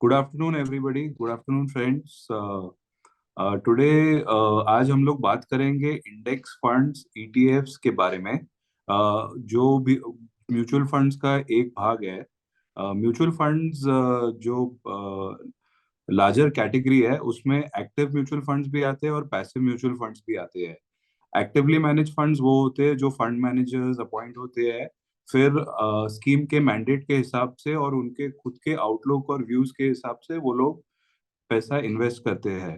Good afternoon everybody, good afternoon friends. Today आज हम लोग बात करेंगे इंडेक्स फंड्स ईटीएफ्स के बारे में। जो भी म्यूचुअल फंड्स का एक भाग है। म्यूचुअल फंड्स जो लार्जर कैटेगरी है, उसमें एक्टिव म्यूचुअल फंड्स भी आते हैं और पैसिव म्यूचुअल फंड्स भी आते हैं। एक्टिवली मैनेज फंड्स वो होते हैं जो फंड मैनेजर्स अपॉइंट होते हैं, फिर स्कीम के मैंडेट के हिसाब से और उनके खुद के आउटलुक और व्यूज के हिसाब से वो लोग पैसा इन्वेस्ट करते हैं।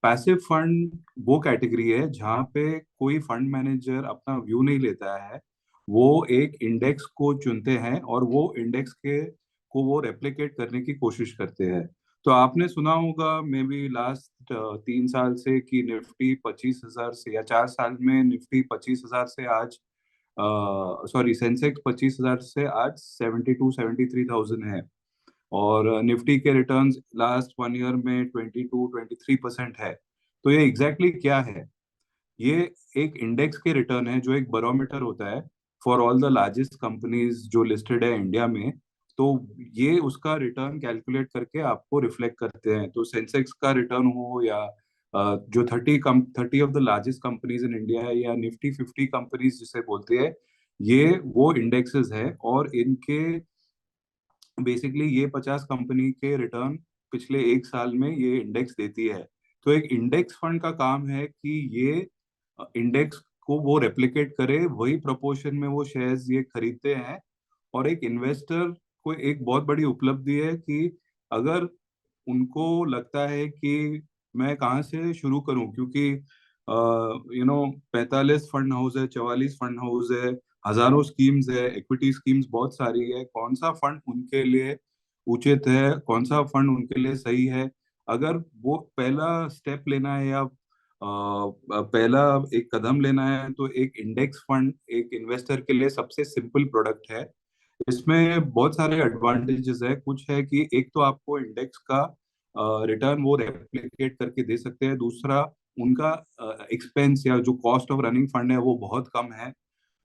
पैसिव फंड वो कैटेगरी है जहाँ पे कोई फंड मैनेजर अपना व्यू नहीं लेता है। वो एक इंडेक्स को चुनते हैं और वो इंडेक्स के को वो रेप्लिकेट करने की कोशिश करते हैं। तो आपने सुना होगा मे बी लास्ट 3 साल से कि निफ्टी 25,000 से, या 4 साल में निफ्टी 25,000 से आज, सॉरी, सेंसेक्स 25,000 से आज 72-73,000 है। और निफ्टी के रिटर्न्स लास्ट 1 ईयर में 22-23% है। तो ये एग्जैक्टली क्या है? ये एक इंडेक्स के रिटर्न है जो एक बैरोमीटर होता है for all the largest companies जो लिस्टेड है इंडिया में। तो ये उसका रिटर्न कैलकुलेट करके आपको रिफ्लेक्ट करते हैं। तो सेंसेक्स का रिटर्न हो, या जो 30 of the largest companies in India है, या निफ्टी 50 कंपनीज जिसे बोलते हैं, ये वो इंडेक्सेस है। और इनके बेसिकली ये 50 कंपनी के रिटर्न पिछले एक साल में ये इंडेक्स देती है। तो एक इंडेक्स फंड का काम है कि ये इंडेक्स को वो रेप्लिकेट करे, वही प्रोपोर्शन में वो शेयर्स ये खरीदते हैं। और एक इन्वेस्टर को एक बहुत बड़ी उपलब्धि है कि अगर उनको लगता है कि मैं कहाँ से शुरू करूं, क्योंकि 45 फंड हाउस है, 44 फंड हाउस है, हजारों स्कीम्स है, इक्विटी स्कीम्स बहुत सारी है। कौन सा फंड उनके लिए उचित है, कौन सा फंड उनके लिए सही है? अगर वो पहला स्टेप लेना है या पहला एक कदम लेना है, तो एक इंडेक्स फंड एक इन्वेस्टर के लिए सबसे सिंपल प्रोडक्ट है। इसमें बहुत सारे एडवांटेजेस है। कुछ है कि एक तो आपको इंडेक्स का रिटर्न वो रेप्लिकेट करके दे सकते हैं। दूसरा, उनका एक्सपेंस या जो कॉस्ट ऑफ रनिंग फंड है वो बहुत कम है।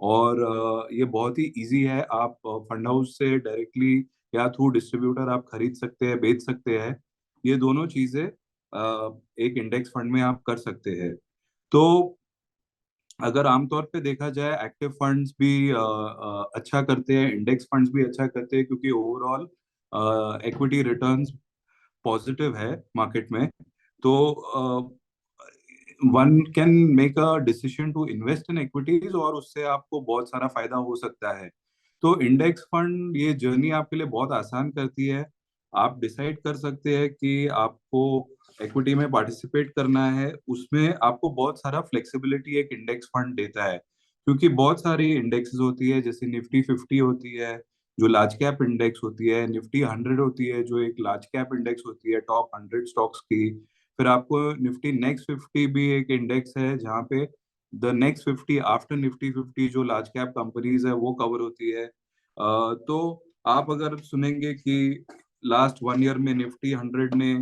और ये बहुत ही इजी है। आप फंड हाउस से डायरेक्टली या थ्रू डिस्ट्रीब्यूटर आप खरीद सकते हैं, बेच सकते हैं। ये दोनों चीजें एक इंडेक्स फंड में आप कर सकते हैं। तो अगर आमतौर पे देखा जाए, एक्टिव फंड्स भी अच्छा करते हैं, इंडेक्स फंड्स भी अच्छा करते हैं, क्योंकि ओवरऑल इक्विटी रिटर्न्स पॉजिटिव है मार्केट में। तो one can make a decision to invest in equities और उससे आपको बहुत सारा फायदा हो सकता है। तो इंडेक्स फंड ये जर्नी आपके लिए बहुत आसान करती है। आप डिसाइड कर सकते हैं कि आपको इक्विटी में पार्टिसिपेट करना है। उसमें आपको बहुत सारा फ्लेक्सिबिलिटी एक इंडेक्स फंड देता है, क्योंकि बहुत सारी इंडेक्सेस होती है। जैसे निफ्टी 50 होती है जो लार्ज कैप इंडेक्स होती है, निफ्टी 100 होती है जो एक लार्ज कैप इंडेक्स होती है टॉप 100 स्टॉक्स की। फिर आपको निफ्टी नेक्स्ट 50 भी एक इंडेक्स है जहाँ पे द नेक्स्ट 50 आफ्टर निफ्टी 50 जो लार्ज कैप कंपनीज है वो कवर होती है। तो आप अगर सुनेंगे कि लास्ट 1 ईयर में निफ्टी 100 ने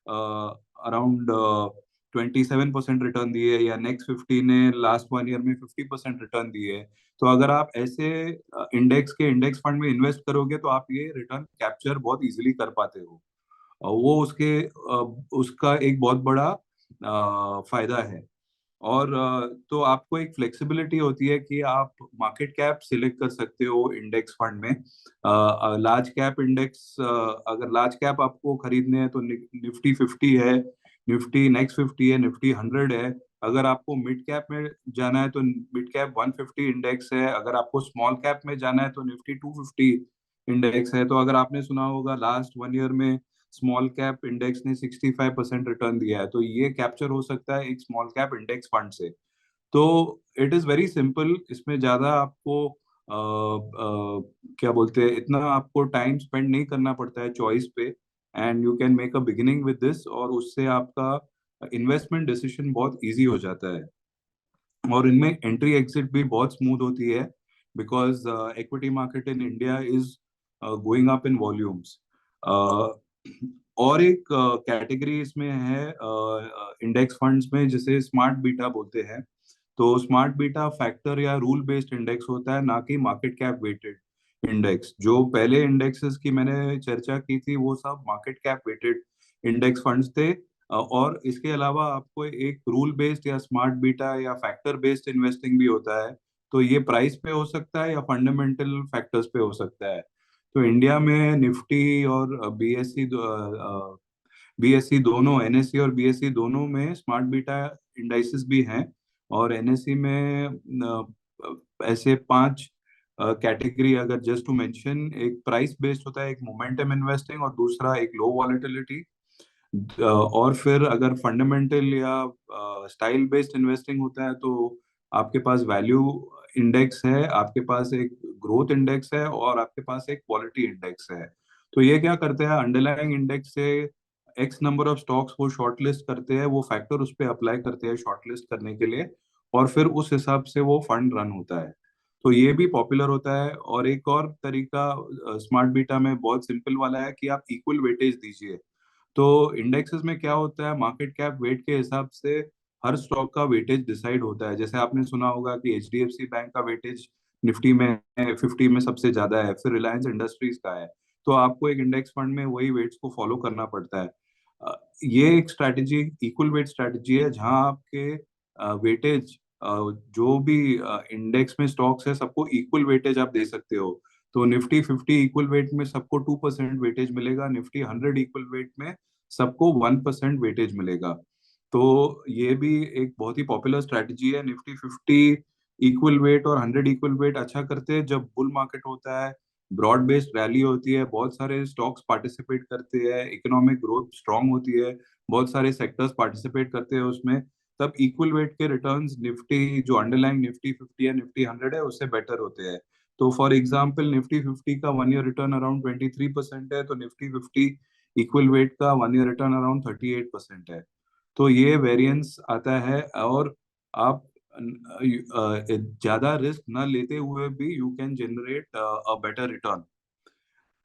अराउंड 27% रिटर्न दिए, या नेक्स्ट 50 ने लास्ट 1 ईयर में 50% रिटर्न दिए। तो अगर आप ऐसे इंडेक्स के इंडेक्स फंड में इन्वेस्ट करोगे तो आप ये रिटर्न कैप्चर बहुत इजीली कर पाते हो। वो उसका एक बहुत बड़ा फायदा है। और तो आपको एक फ्लेक्सिबिलिटी होती है कि आप मार्केट कैप सिलेक्ट कर सकते हो इंडेक्स फंड में। लार्ज कैप इंडेक्स, अगर लार्ज कैप आपको खरीदने हैं तो निफ्टी 50 है, निफ्टी नेक्स्ट 50 है, निफ्टी 100 है। अगर आपको मिड कैप में जाना है तो मिड कैप 150 इंडेक्स है। अगर आपको स्मॉल कैप में जाना है तो निफ्टी 250 इंडेक्स है। तो अगर आपने सुना होगा लास्ट 1 ईयर में स्मॉल कैप इंडेक्स ने 65% रिटर्न दिया है, तो ये कैप्चर हो सकता है एक स्मॉल कैप इंडेक्स फंड से। तो इट इज वेरी सिंपल। इसमें ज्यादा आपको क्या बोलते हैं, इतना आपको टाइम स्पेंड नहीं करना पड़ता है चॉइस पे। And you can make a beginning with this, और उससे आपका इन्वेस्टमेंट डिसीजन बहुत इजी हो जाता है। और इनमें एंट्री एग्जिट भी बहुत स्मूथ होती है, because equity market in India is going up in volumes. और एक कैटेगरी इसमें है इंडेक्स फंड्स में, जिसे स्मार्ट बीटा बोलते हैं। तो स्मार्ट बीटा फैक्टर या रूल बेस्ड इंडेक्स होता है, ना कि मार्केट कैप वेटेड। इंडेक्स, जो पहले इंडेक्सेस की मैंने चर्चा की थी वो सब market cap weighted index funds थे। और इसके अलावा आपको एक रूल बेस्ड या स्मार्ट बीटा या फैक्टर बेस्ड इन्वेस्टिंग भी होता है। तो ये प्राइस पे हो सकता है या फंडामेंटल फैक्टर्स पे हो सकता है। तो इंडिया में निफ्टी और बीएससी दोनों, एनएससी और बीएससी दोनों में स्मार्ट बीटा इंडाइसेस भी हैं। और एनएससी में ऐसे पांच कैटेगरी, अगर जस्ट टू मेंशन, एक प्राइस बेस्ड होता है, एक मोमेंटम इन्वेस्टिंग, और दूसरा एक लो वॉलेटिलिटी। और फिर अगर फंडामेंटल या स्टाइल बेस्ड इन्वेस्टिंग होता है तो आपके पास वैल्यू इंडेक्स है, आपके पास एक ग्रोथ इंडेक्स है, और आपके पास एक क्वालिटी इंडेक्स है। तो ये क्या करते हैं, अंडरलाइंग इंडेक्स से एक्स नंबर ऑफ स्टॉक्स को शॉर्ट लिस्ट करते हैं, वो फैक्टर उस पर अप्लाई करते हैं शॉर्ट लिस्ट करने के लिए, और फिर उस हिसाब से वो फंड रन होता है। तो ये भी पॉपुलर होता है। और एक और तरीका स्मार्ट बीटा में बहुत सिंपल वाला है कि आप इक्वल वेटेज दीजिए। तो इंडेक्सेस में क्या होता है, मार्केट कैप वेट के हिसाब से हर स्टॉक का वेटेज डिसाइड होता है। जैसे आपने सुना होगा कि एचडीएफसी बैंक का वेटेज निफ्टी में 50 में सबसे ज्यादा है, फिर रिलायंस इंडस्ट्रीज का है। तो आपको एक इंडेक्स फंड में वही वेट्स को फॉलो करना पड़ता है। ये एक स्ट्रैटेजी, इक्वल वेट स्ट्रैटेजी है, जहां आपके वेटेज, जो भी इंडेक्स में स्टॉक्स है सबको इक्वल वेटेज आप दे सकते हो। तो निफ्टी 50 इक्वल वेट में सबको 2% वेटेज मिलेगा, निफ्टी 100 इक्वल वेट में सबको 1% वेटेज मिलेगा। तो ये भी एक बहुत ही पॉपुलर स्ट्रैटेजी है। निफ्टी 50 इक्वल वेट और 100 इक्वल वेट अच्छा करते हैं जब बुल मार्केट होता है, ब्रॉड बेस्ड रैली होती है, बहुत सारे स्टॉक्स पार्टिसिपेट करते हैं, इकोनॉमिक ग्रोथ स्ट्रांग होती है, बहुत सारे सेक्टर्स पार्टिसिपेट करते हैं उसमें। तब इक्वल वेट के रिटर्न्स निफ्टी, जो अंडरलाइंग निफ्टी 50 या निफ्टी 100 है, उससे बेटर होते हैं। तो फॉर एग्जाम्पल निफ्टी 50 का 1 ईयर रिटर्न अराउंड 23% है, तो निफ्टी 50 इक्वल वेट का 1 ईयर रिटर्न अराउंड 38% है। तो ये वेरिएंस आता है। और आप ज्यादा रिस्क ना लेते हुए भी you can generate a better return.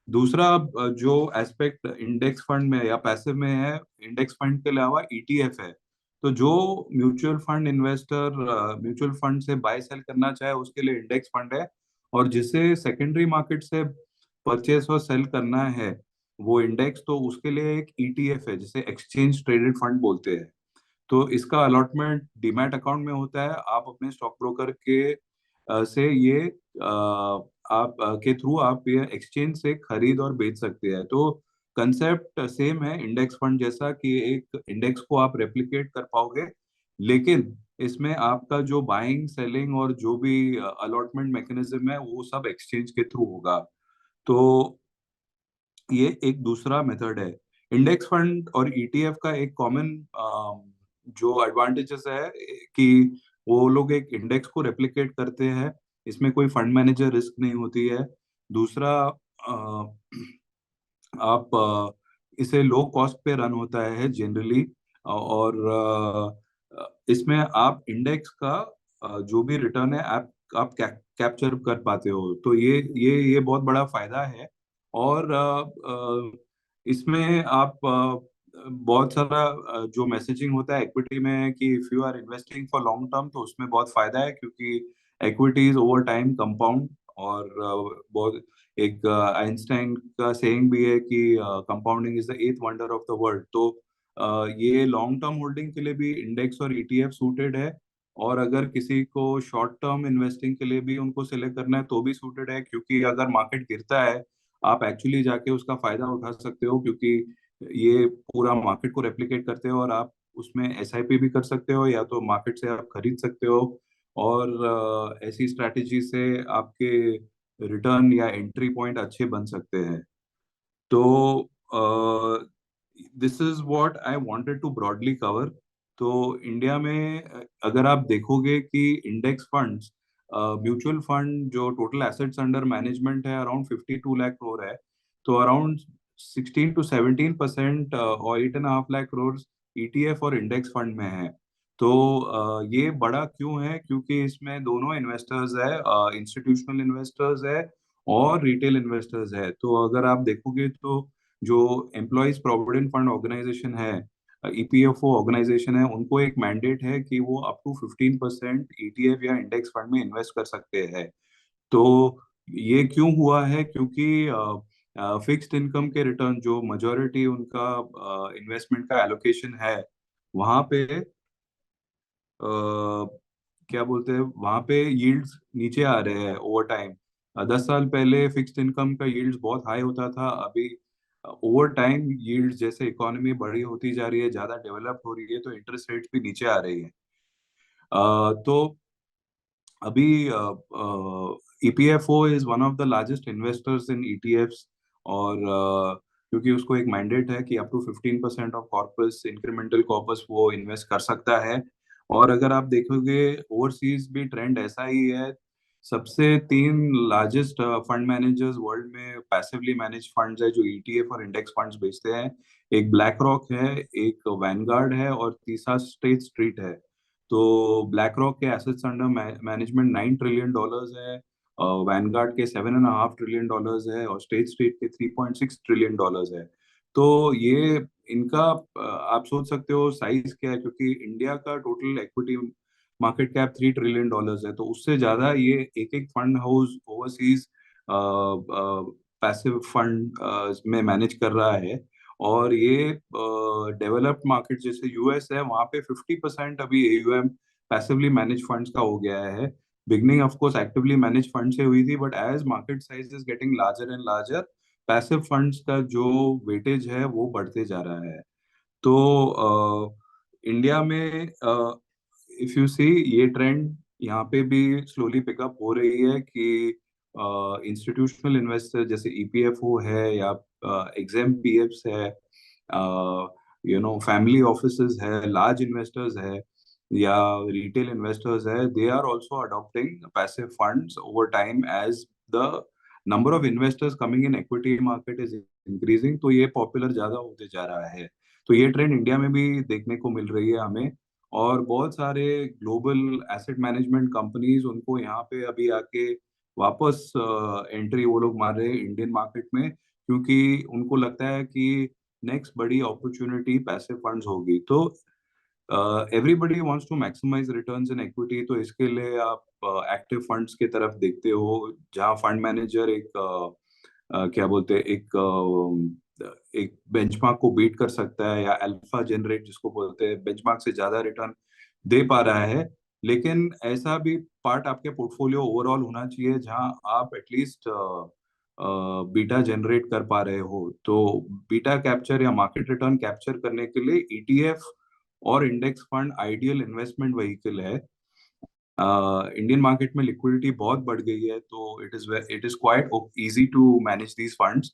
दूसरा जो एस्पेक्ट इंडेक्स फंड में या पैसिव में है, इंडेक्स फंड के अलावा ईटीएफ है। तो जो mutual fund investor mutual fund से बाय सेल करना चाहे उसके लिए इंडेक्स फंड है। और जिसे सेकेंडरी मार्केट से परचेस और सेल करना है वो इंडेक्स, तो उसके लिए एक ईटीएफ है जिसे एक्सचेंज ट्रेडेड फंड बोलते हैं। तो इसका अलॉटमेंट डीमैट अकाउंट में होता है। आप अपने स्टॉक ब्रोकर के से ये आप के थ्रू आप ये एक्सचेंज से खरीद और बेच सकते हैं। तो कंसेप्ट सेम है इंडेक्स फंड जैसा, कि एक इंडेक्स को आप रेप्लिकेट कर पाओगे, लेकिन इसमें आपका जो बाइंग सेलिंग और जो भी अलॉटमेंट मैकेनिज्म है वो सब एक्सचेंज के थ्रू होगा। तो ये एक दूसरा मेथड है। इंडेक्स फंड और ईटीएफ का एक कॉमन जो एडवांटेजेस है कि वो लोग एक इंडेक्स को रेप्लिकेट करते हैं, इसमें कोई फंड मैनेजर रिस्क नहीं होती है। दूसरा, आप इसे लो कॉस्ट पे रन होता है जनरली। और इसमें आप इंडेक्स का जो भी रिटर्न है आप कैप्चर कर पाते हो। तो ये बहुत बड़ा फायदा है। और इसमें आप बहुत सारा जो मैसेजिंग होता है इक्विटी में कि if you are investing for long term, तो उसमें बहुत फायदा है, क्योंकि इक्विटीज ओवर टाइम कंपाउंड। और बहुत एक आइंस्टाइन का सेइंग भी है कि compounding is the eighth wonder of the world. तो ये लॉन्ग टर्म होल्डिंग के लिए भी इंडेक्स और ईटीएफ सूटेड है। और अगर किसी को शॉर्ट टर्म इन्वेस्टिंग के लिए भी उनको सिलेक्ट करना है तो भी सूटेड है, क्योंकि अगर मार्केट गिरता है आप एक्चुअली जाके उसका फायदा उठा सकते हो, क्योंकि ये पूरा मार्केट को रेप्लिकेट करते हो, और आप उसमें एसआईपी भी कर सकते हो या तो मार्केट से आप खरीद सकते हो। और ऐसी स्ट्रैटेजी से आपके रिटर्न या एंट्री पॉइंट अच्छे बन सकते हैं। तो this is what I wanted to broadly cover. तो इंडिया में अगर आप देखोगे कि इंडेक्स फंड्स, म्यूचुअल फंड जो टोटल एसेट्स अंडर मैनेजमेंट है अराउंड 52 लाख करोड़ है। तो अराउंड 16 to 17% और 8.5 लाख करोड़ ईटीएफ और इंडेक्स फंड में है। तो ये बड़ा क्यों है, क्योंकि इसमें दोनों इन्वेस्टर्स है, इंस्टीट्यूशनल इन्वेस्टर्स है और रिटेल इन्वेस्टर्स है। तो अगर आप देखोगे तो जो एम्प्लॉयज प्रोविडेंट फंड ऑर्गेनाइजेशन है, ईपीएफओ ऑर्गेनाइजेशन है, उनको एक मैंडेट है कि वो अप टू 15% ईटीएफ या इंडेक्स फंड में इन्वेस्ट कर सकते हैं। तो ये क्यों हुआ है? क्योंकि फिक्स्ड इनकम के रिटर्न जो मेजॉरिटी उनका इन्वेस्टमेंट का एलोकेशन है, वहां पे क्या बोलते हैं, वहां पे यील्ड्स नीचे आ रहे हैं ओवर टाइम। 10 साल पहले फिक्स्ड इनकम का यील्ड्स बहुत हाई होता था, अभी ओवर टाइम यील्ड्स जैसे इकोनॉमी बड़ी होती जा रही है, ज्यादा डेवलप हो रही है, तो इंटरेस्ट रेट भी नीचे आ रही है। तो अभी EPFO is one of the largest investors in ETFs. और क्योंकि उसको एक मैंडेट है कि up to 15% of corpus, incremental corpus, वो इन्वेस्ट कर सकता है। और अगर आप देखोगे ओवरसीज भी ट्रेंड ऐसा ही है। सबसे तीन लार्जेस्ट फंड मैनेजर्स वर्ल्ड में पैसिवली मैनेज फंड्स है जो ईटीएफ और इंडेक्स फंड्स बेचते हैं। एक ब्लैक रॉक है, एक वैनगार्ड है, और तीसरा स्टेट स्ट्रीट है। तो ब्लैक रॉक के एसेट्स अंडर मैनेजमेंट $9 ट्रिलियन है, वैनगार्ड के $7.5 ट्रिलियन है, और स्टेट स्ट्रीट के $3.6 ट्रिलियन है। तो ये इनका आप सोच सकते हो साइज क्या है, क्योंकि इंडिया का total equity market cap $3 trillion है। तो उससे ज्यादा ये एक एक fund house overseas passive fund में मैनेज कर रहा है। और ये डेवलप्ड मार्केट जैसे यूएस है, वहां पे 50% अभी एयूएम पैसिवली मैनेज फंड्स का हो गया है। Beginning of course actively manage fund से हुई थी, but as market size is getting larger and larger, passive funds का जो वेटेज है वो बढ़ते जा रहा है। तो इंडिया में इफ यू सी, ये ट्रेंड यहाँ पे भी स्लोली पिकअप हो रही है कि इंस्टीट्यूशनल इन्वेस्टर जैसे ईपीएफओ है, या एग्जाम पीएफ्स है, फैमिली ऑफिसेज है, लार्ज इन्वेस्टर्स है, या रिटेल इन्वेस्टर्स है, they are also adopting passive funds over time as the number of investors coming in equity market is increasing. तो ये पॉपुलर ज्यादा होते जा रहा है। तो ये ट्रेंड इंडिया में भी देखने को मिल रही है हमें। और बहुत सारे ग्लोबल एसेट मैनेजमेंट कंपनीज उनको यहाँ पे अभी आके वापस एंट्री वो लोग मार रहे हैं इंडियन मार्केट में, क्योंकि उनको लगता है कि नेक्स्ट बड़ी अपॉर्चुनिटी पैसिव फंड्स होगी। तो everybody wants to maximise returns in equity, तो इसके लिए आप एक्टिव फंड्स की तरफ देखते हो, जहां फंड मैनेजर एक क्या बोलते हैं, एक बेंचमार्क को बीट कर सकता है, या अल्फा जनरेट जिसको बोलते हैं, बेंचमार्क से ज्यादा रिटर्न दे पा रहा है। लेकिन ऐसा भी पार्ट आपके पोर्टफोलियो ओवरऑल होना चाहिए जहां आप एटलीस्ट बीटा जनरेट कर पा रहे हो। तो बीटा कैप्चर या मार्केट रिटर्न कैप्चर करने के लिए ईटीएफ और index fund ideal investment vehicle है। इंडियन मार्केट में लिक्विडिटी बहुत बढ़ गई है, तो it is quite easy to manage these funds.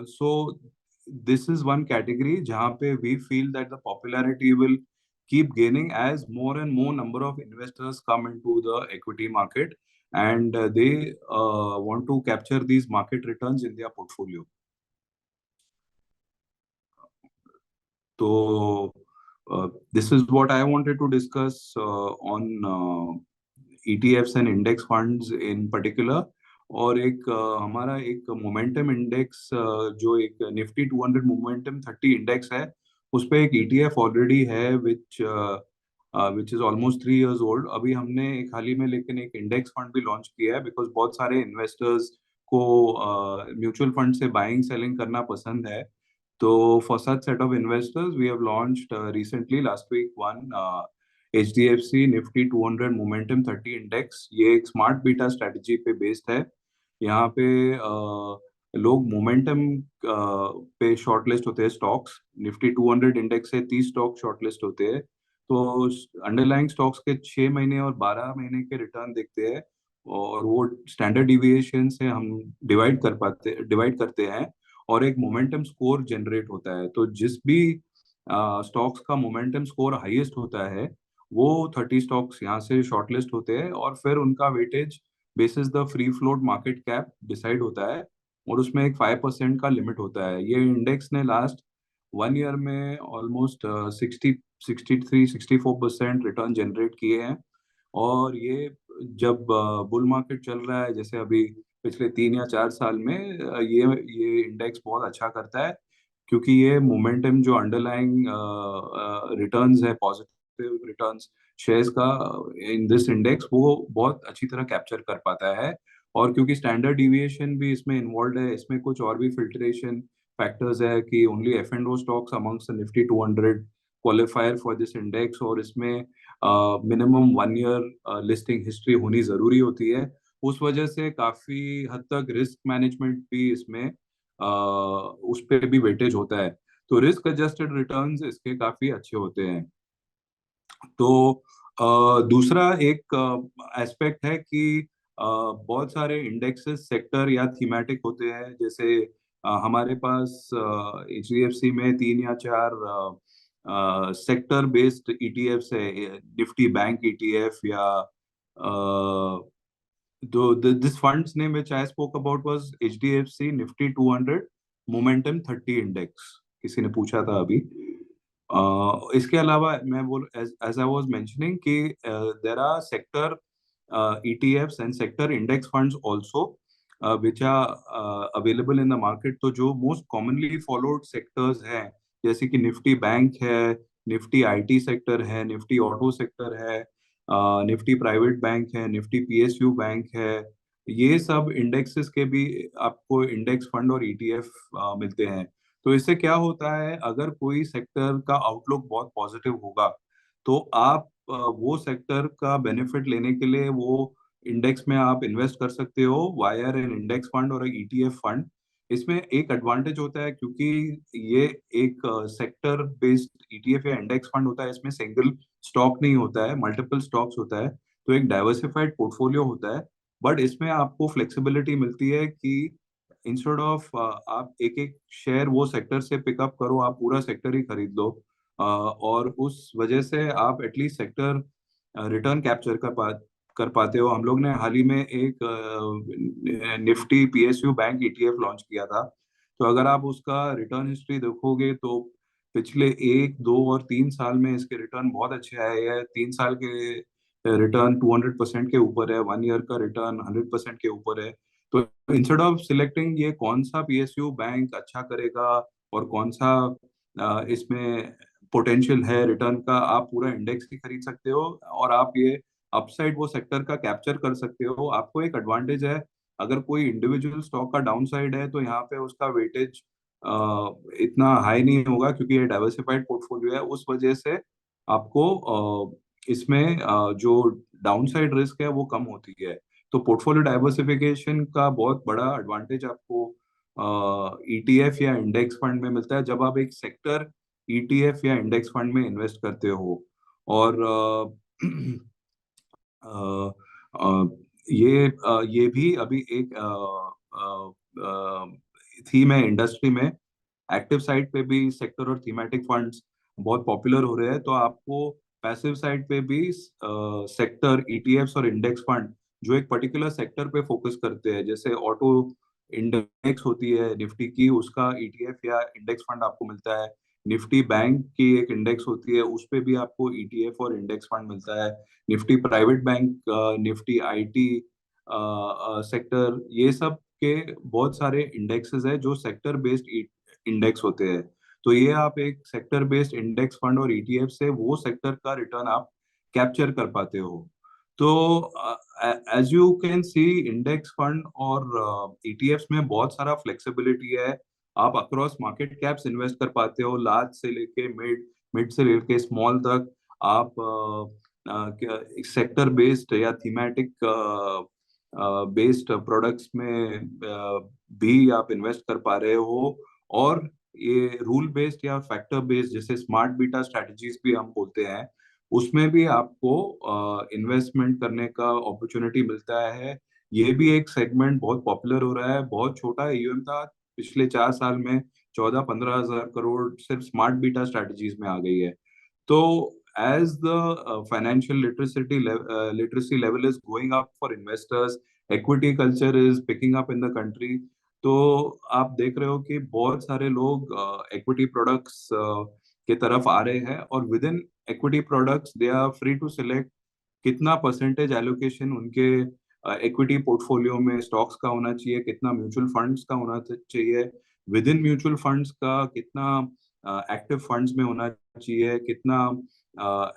So this is one category जहाँ पे we feel that the popularity will keep gaining as more and more number of investors come into the equity market, and they want to capture these market returns in their portfolio. So this is what I wanted to discuss on ETFs and index funds in particular. और एक हमारा एक momentum index, जो एक Nifty 200 momentum 30 index है, उस पे एक ईटीएफ ऑलरेडी है which is almost 3 years old. अभी हमने एक हाल ही में लेकिन एक इंडेक्स फंड भी लॉन्च किया है, बिकॉज बहुत सारे इन्वेस्टर्स को म्यूचुअल फंड से बाइंग सेलिंग करना पसंद है। So for such set of investors, we have launched recently last week one HDFC Nifty 200 Momentum 30 Index। ये एक स्मार्ट बीटा स्ट्रेटजी पे बेस्ड है। यहाँ पे लोग मोमेंटम पे शॉर्टलिस्ट होते हैं स्टॉक्स। निफ्टी 200 इंडेक्स से 30 स्टॉक शॉर्टलिस्ट होते हैं। तो अंडरलाइंग स्टॉक्स के 6 महीने और 12 महीने के रिटर्न देखते हैं, और वो स्टैंडर्ड डिविएशन से हम डिवाइड करते हैं, और एक मोमेंटम स्कोर जनरेट होता है। तो जिस भी स्टॉक्स का मोमेंटम स्कोर हाईएस्ट होता है, वो 30 स्टॉक्स यहाँ से शॉर्टलिस्ट होते हैं, और फिर उनका weightage basis the free float market cap decide होता है, और उसमें एक 5% का लिमिट होता है। ये इंडेक्स ने लास्ट 1 year में ऑलमोस्ट 63-64% रिटर्न जनरेट किए हैं। और ये जब बुल मार्केट चल रहा है, जैसे अभी पिछले 3 या 4 साल में, ये इंडेक्स बहुत अच्छा करता है, क्योंकि ये मोमेंटम जो अंडरलाइंग रिटर्न्स है, पॉजिटिव रिटर्न्स शेयर्स का इन दिस इंडेक्स, वो बहुत अच्छी तरह कैप्चर कर पाता है। और क्योंकि स्टैंडर्ड डिविएशन भी इसमें इन्वॉल्व है, इसमें कुछ और भी फिल्ट्रेशन फैक्टर्स है कि only F and O stocks amongst the Nifty 200 qualifier for this index, और इसमें मिनिमम 1 ईयर लिस्टिंग हिस्ट्री होनी जरूरी होती है। उस वजह से काफी हद तक रिस्क मैनेजमेंट भी इसमें उस पे भी वेटेज होता है। तो रिस्क एडजस्टेड रिटर्न्स इसके काफी अच्छे होते हैं। तो दूसरा एक एस्पेक्ट है कि बहुत सारे इंडेक्सेस सेक्टर या थीमेटिक होते हैं। जैसे हमारे पास एचडीएफसी में 3 या 4 सेक्टर बेस्ड ईटीएफ्स है, निफ्टी बैंक ईटीएफ या this funds name which I spoke about was HDFC Nifty 200 momentum 30 index, किसी ने पूछा था अभी। इसके अलावा मैं बोल एज आई वाज मेंशनिंग कि there are sector ETFs and sector index funds also which are available in the market. तो जो मोस्ट कॉमनली फॉलोड सेक्टर्स हैं, जैसे कि निफ्टी बैंक है, निफ्टी आईटी सेक्टर है, निफ्टी ऑटो सेक्टर है, निफ्टी प्राइवेट बैंक है, निफ्टी पीएसयू बैंक है, ये सब इंडेक्सेस के भी आपको इंडेक्स फंड और ETF मिलते हैं। तो इससे क्या होता है, अगर कोई सेक्टर का आउटलुक बहुत पॉजिटिव होगा तो आप वो सेक्टर का बेनिफिट लेने के लिए वो इंडेक्स में आप इन्वेस्ट कर सकते हो वाया एन इंडेक्स फंड और ETF फंड। इसमें एक एडवांटेज होता है, क्योंकि ये एक सेक्टर बेस्ड ETF या इंडेक्स फंड होता है, इसमें सिंगल स्टॉक नहीं होता है, मल्टीपल स्टॉक्स होता है, तो एक डाइवर्सिफाइड पोर्टफोलियो होता है। बट इसमें आपको फ्लेक्सिबिलिटी मिलती है कि इंस्टेड ऑफ आप एक एक शेयर वो सेक्टर से पिकअप करो, आप पूरा सेक्टर ही खरीद लो। और उस वजह से आप एटलीस्ट सेक्टर रिटर्न कैप्चर कर पाते हो। हम लोग ने हाल ही में एक Nifty PSU bank ETF launch किया था। तो अगर आप उसका रिटर्न हिस्ट्री देखोगे तो पिछले 1, 2 और 3 साल में इसके रिटर्न बहुत अच्छे आए हैं। 3 साल के रिटर्न 200% के ऊपर है, 1 ईयर का रिटर्न 100% के ऊपर है। तो इंस्टेड ऑफ सिलेक्टिंग ये कौन सा पीएसयू बैंक अच्छा करेगा और कौन सा इसमें पोटेंशियल है रिटर्न का, आप पूरा इंडेक्स ही खरीद सकते हो और आप ये अपसाइड वो सेक्टर का कैप्चर कर सकते हो। आपको एक एडवांटेज है, अगर कोई इंडिविजुअल स्टॉक का डाउन साइड है तो यहाँ पे उसका वेटेज इतना हाई नहीं होगा, क्योंकि ये डाइवर्सिफाइड पोर्टफोलियो है। उस वजह से आपको इसमें जो डाउन साइड रिस्क है वो कम होती है। तो पोर्टफोलियो डाइवर्सिफिकेशन का बहुत बड़ा एडवांटेज आपको ETF या इंडेक्स फंड में मिलता है, जब आप एक सेक्टर ETF या इंडेक्स फंड में इन्वेस्ट करते हो। और अ, अ, ये भी अभी एक थीम है इंडस्ट्री में। एक्टिव साइड पे भी सेक्टर और थीमेटिक फंड्स बहुत पॉपुलर हो रहे हैं, तो आपको पैसिव साइड पे भी सेक्टर ETFs और इंडेक्स फंड जो एक पर्टिकुलर सेक्टर पे फोकस करते हैं, जैसे ऑटो इंडेक्स होती है निफ्टी की, उसका ETF या इंडेक्स फंड आपको मिलता है। निफ्टी बैंक की एक इंडेक्स होती है, उस पे भी आपको ETF और इंडेक्स फंड मिलता है। Nifty private bank, Nifty IT sector, ये सब के बहुत सारे इंडेक्सेस है जो सेक्टर बेस्ड इंडेक्स होते हैं। तो ये आप एक सेक्टर बेस्ड इंडेक्स फंड और ETF से वो सेक्टर का रिटर्न आप कैप्चर कर पाते हो। तो as you can see, index fund और ETFs में बहुत सारा फ्लेक्सिबिलिटी है। आप अक्रॉस मार्केट कैप्स इन्वेस्ट कर पाते हो, लार्ज से लेके मिड, मिड से लेके स्मॉल तक। आप सेक्टर बेस्ड या थीमेटिक बेस्ड प्रोडक्ट्स में भी आप इन्वेस्ट कर पा रहे हो। और ये रूल बेस्ड या फैक्टर बेस्ड, जैसे स्मार्ट बीटा स्ट्रेटजीज भी हम बोलते हैं, उसमें भी आपको इन्वेस्टमेंट करने का अपॉर्चुनिटी मिलता है। ये भी एक सेगमेंट बहुत पॉपुलर हो रहा है, बहुत छोटा AUM था पिछले 4 साल में, 14-15 हज़ार करोड़ सिर्फ स्मार्ट बीटा स्ट्रेटजीज में आ गई है। तो as the financial literacy level is going up for investors, equity culture is picking up in the country। तो आप देख रहे हो कि बहुत सारे लोग इक्विटी प्रोडक्ट्स के तरफ आ रहे हैं, और with in equity products they are free to select कितना परसेंटेज एलोकेशन उनके इक्विटी पोर्टफोलियो में स्टॉक्स का होना चाहिए, कितना म्यूचुअल फंड्स का होना चाहिए, विद इन म्यूचुअल फंड्स का कितना एक्टिव फंड्स में होना चाहिए, कितना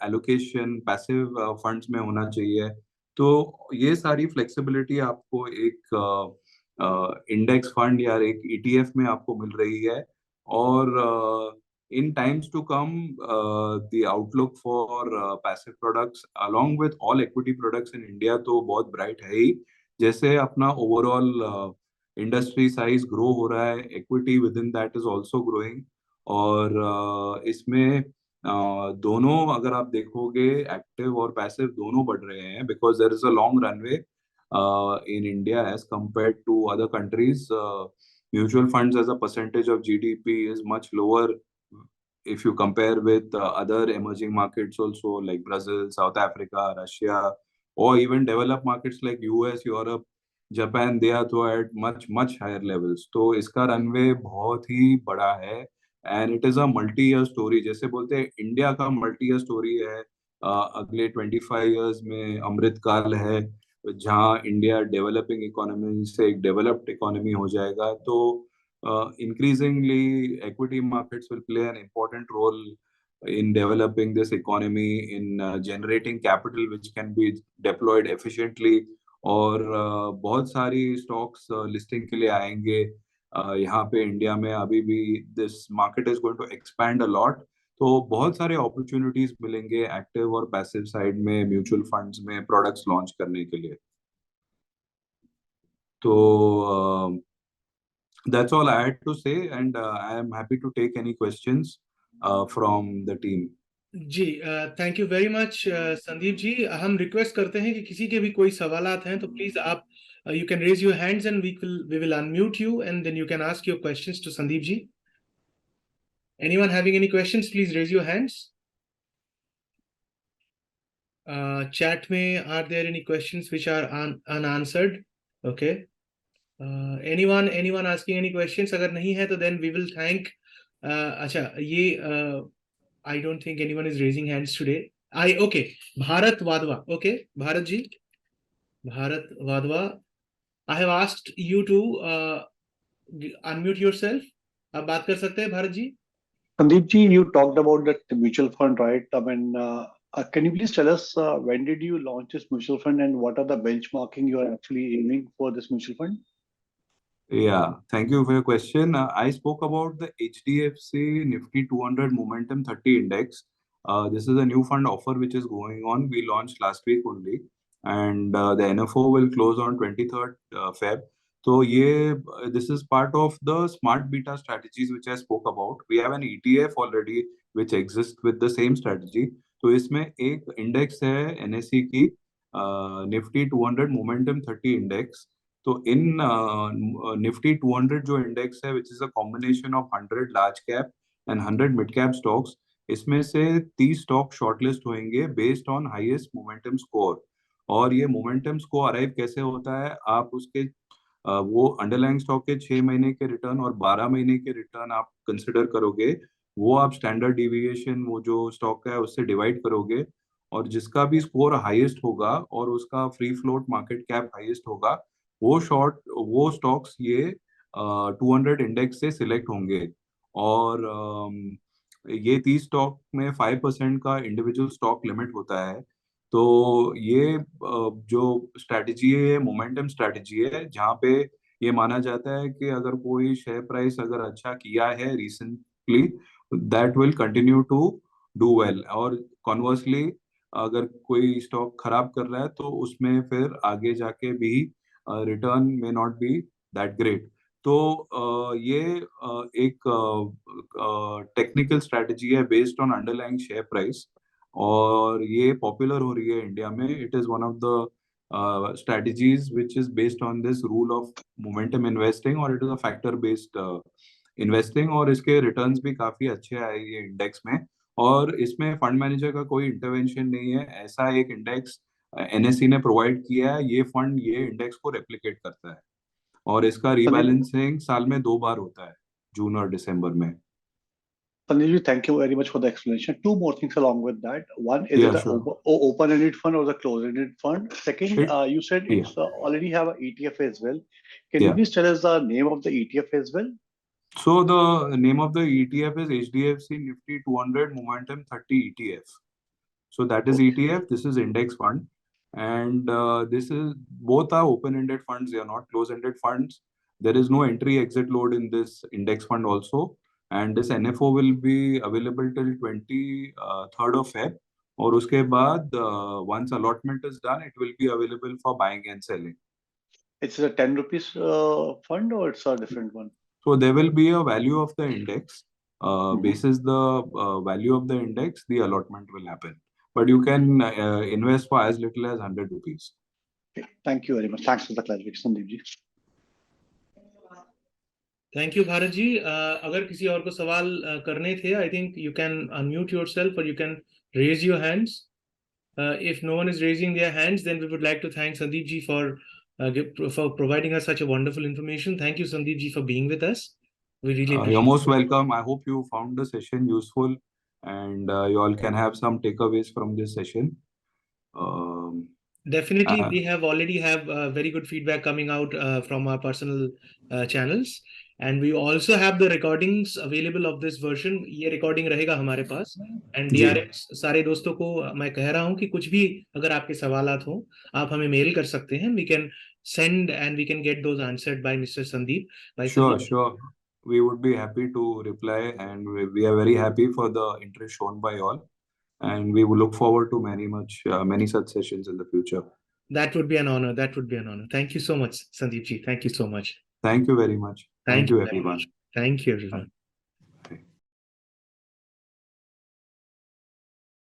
एलोकेशन पैसिव फंड्स में होना चाहिए। तो ये सारी फ्लेक्सिबिलिटी आपको एक इंडेक्स फंड या एक ईटीएफ में आपको मिल रही है। और in times to come the outlook for passive products along with all equity products in India तो बहुत ब्राइट है ही। जैसे अपना ओवरऑल इंडस्ट्री साइज ग्रो हो रहा है, equity with in that is also growing. और इसमें दोनों अगर आप देखोगे, एक्टिव और पैसिव दोनों बढ़ रहे हैं, because there is a long runway in India as compared to other countries. Mutual funds as a percentage of GDP is much lower if you compare with other emerging markets also, like Brazil, South Africa, Russia, or even developed markets like US, Europe, Japan. They are though at much higher levels. तो इसका runway बहुत ही बड़ा है, and it is a multi year story. जैसे बोलते हैं India का multi year story है। अगले 25 ईयर्स में अमृत काल है, जहाँ इंडिया डेवलपिंग इकोनॉमी से एक डेवलप्ड इकोनॉमी हो जाएगा। तो increasingly equity markets will play an important role in developing this economy, in generating capital which can be deployed efficiently। और बहुत सारी स्टॉक्स लिस्टिंग के लिए आएंगे यहाँ पे इंडिया में। अभी भी this market is going to expand a lot. तो बहुत सारे अपॉर्चुनिटीज मिलेंगे एक्टिव और पैसिव साइड में, म्यूचुअल फंड्स में प्रोडक्ट्स लॉन्च करने के लिए। तो that's all I had to say, and I am happy to take any questions from the team. जी, thank you very much Sandeep ji. हम रिक्वेस्ट करते हैं कि किसी के भी कोई सवालात हैं तो प्लीज आप you can raise your hands and we will unmute you and then you can ask your questions to Sandeep ji. Anyone having any questions please raise your hands. Chat में are there any questions which are unanswered? Okay, anyone asking any questions? अगर नहीं है तो then we will thank. अच्छा, ये I don't think anyone is raising hands today. Okay, Bharat Wadhwa. Okay, Bharat ji, Bharat Wadhwa. I have asked you to unmute yourself. आप बात कर सकते हैं भारत जी। Sandeep ji, you talked about that mutual fund, right? I mean, can you please tell us when did you launch this mutual fund and what are the benchmarking you are actually aiming for this mutual fund? Yeah, thank you for your question. I spoke about the HDFC Nifty 200 Momentum 30 Index. This is a new fund offer which is going on. We launched last week only, and the NFO will close on 23rd Feb. So this is part of the smart beta strategies which I spoke about. We have an ETF already which exists with the same strategy. तो इसमें एक index है NSE की Nifty 200 momentum 30 index. तो इन Nifty 200 जो index है, which is a combination of 100 large cap and 100 mid cap stocks, इसमें से 30 स्टॉक शॉर्टलिस्ट होंगे based on highest momentum score. और ये मोमेंटम स्कोर अराइव कैसे होता है, आप उसके वो अंडरलाइंग स्टॉक के 6 महीने के रिटर्न और 12 महीने के रिटर्न आप कंसिडर करोगे। वो आप स्टैंडर्ड डिविएशन वो जो स्टॉक है उससे डिवाइड करोगे, और जिसका भी स्कोर हाईएस्ट होगा और उसका free float market cap highest होगा, वो स्टॉक्स ये 200 इंडेक्स से सिलेक्ट होंगे। और ये 30 स्टॉक में 5% का इंडिविजुअल स्टॉक लिमिट होता है। तो ये जो स्ट्रैटेजी है, मोमेंटम स्ट्रैटेजी है, जहाँ पे ये माना जाता है कि अगर कोई शेयर प्राइस अगर अच्छा किया है recently, that will continue to do well. और कॉन्वर्सली अगर कोई स्टॉक खराब कर रहा है तो उसमें फिर आगे जाके भी return may not be that great. तो ये एक टेक्निकल स्ट्रैटेजी है based on underlying share price, और ये पॉपुलर हो रही है इंडिया में। It is one of the strategies which is based on this rule of momentum investing, और it is a factor based investing, और इसके रिटर्न्स भी काफी अच्छे आए ये इंडेक्स में। और इसमें फंड मैनेजर का कोई इंटरवेंशन नहीं है। ऐसा एक इंडेक्स एनएससी ने प्रोवाइड किया है, ये फंड ये इंडेक्स को रेप्लिकेट करता है, और इसका रीबैलेंसिंग साल में 2 बार होता है, जून और दिसंबर में। Sandeep ji, thank you very much for the explanation. Two more things along with that. One, is Yeah, it an sure. open-ended fund or the closed-ended fund? Second, you said Yeah. it's already have an ETF as well. Can you Yeah. please tell us the name of the ETF as well? So the name of the ETF is HDFC Nifty 200 Momentum 30 ETF. So that is Okay. ETF. This is index fund. and this is both are open-ended funds. They are not close-ended funds. There is no entry-exit load in this index fund also, and this NFO will be available till 23rd of Feb. और उसके बाद once allotment is done, it will be available for buying and selling. It's a 10 rupees fund or it's a different one? So there will be a value of the index. Basis the value of the index, the allotment will happen. But you can invest for as little as 100 rupees. Okay. Thank you very much. Thanks for the clarification, Sandeep ji. Thank you Bharat ji. अगर किसी और को सवाल करने थे, I think you can unmute yourself और you can raise your hands. If no one is raising their hands, then we would like to thank Sandeep ji for providing us such a wonderful information. Thank you, Sandeep ji, for being with us. We really appreciate You're most welcome. I hope you found the session useful, and you all can have some takeaways from this session. Definitely, we have already have very good feedback coming out from our personal channels, and we also have the recordings available of this version. ये recording रहेगा हमारे पास, and ji. DRX सारे दोस्तों को मैं कह रहा हूँ कि कुछ भी अगर आपके सवालात हो, आप हमें मेल कर सकते हैं. We can send and we can get those answered by Mr. Sandeep. Sure. We would be happy to reply, and we are very happy for the interest shown by all, and we will look forward to many such sessions in the future. That would be an honor. Thank you so much, Sandeep ji. Thank you so much. Thank you very much. Thank you, very everyone. much. Thank you, everyone.